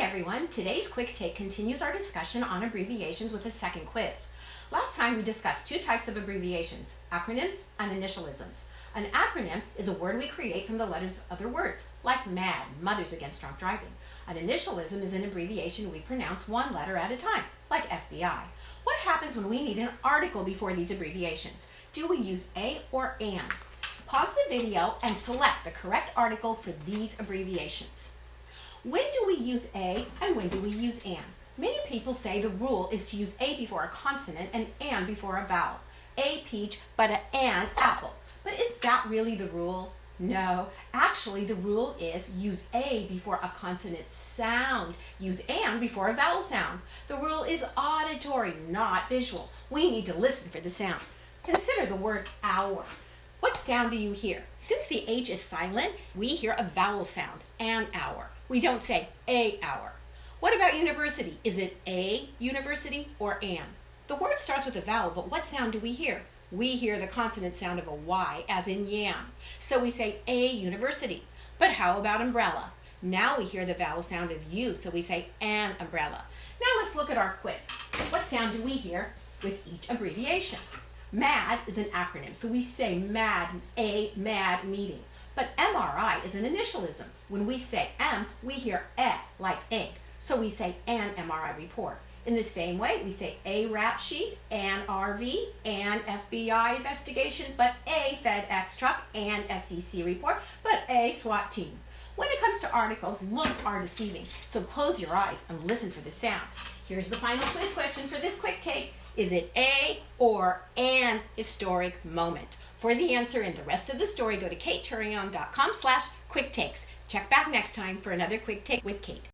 everyone. Today's Quick Take continues our discussion on abbreviations with a second quiz. Last time we discussed two types of abbreviations, acronyms and initialisms. An acronym is a word we create from the letters of other words, like MAD, Mothers Against Drunk Driving. An initialism is an abbreviation we pronounce one letter at a time, like FBI. What happens when we need an article before these abbreviations? Do we use A or AN? Pause the video and select the correct article for these abbreviations. When do we use A and when do we use AN? Many people say the rule is to use A before a consonant and AN before a vowel. A peach, but an AN apple. But is that really the rule? No. Actually, the rule is use A before a consonant sound. Use AN before a vowel sound. The rule is auditory, not visual. We need to listen for the sound. Consider the word hour. What sound do you hear? Since the H is silent, we hear a vowel sound, an hour. We don't say a hour. What about university? Is it a university or an? The word starts with a vowel, but what sound do we hear? We hear the consonant sound of a Y, as in yam. So we say a university. But how about umbrella? Now we hear the vowel sound of U, so we say an umbrella. Now let's look at our quiz. What sound do we hear with each abbreviation? MAD is an acronym, so we say MAD, a MAD meeting. But MRI is an initialism. When we say M, we hear E, like egg. So we say an MRI report. In the same way, we say a rap sheet, an RV, an FBI investigation, but a FedEx truck, an SEC report, but a SWAT team. When it comes to articles, looks are deceiving, so close your eyes and listen for the sound. Here's the final quiz question for this quick take. Is it a or an historic moment? For the answer and the rest of the story, go to CateTouryan.com/QuickTakes. Check back next time for another Quick Take with Cate.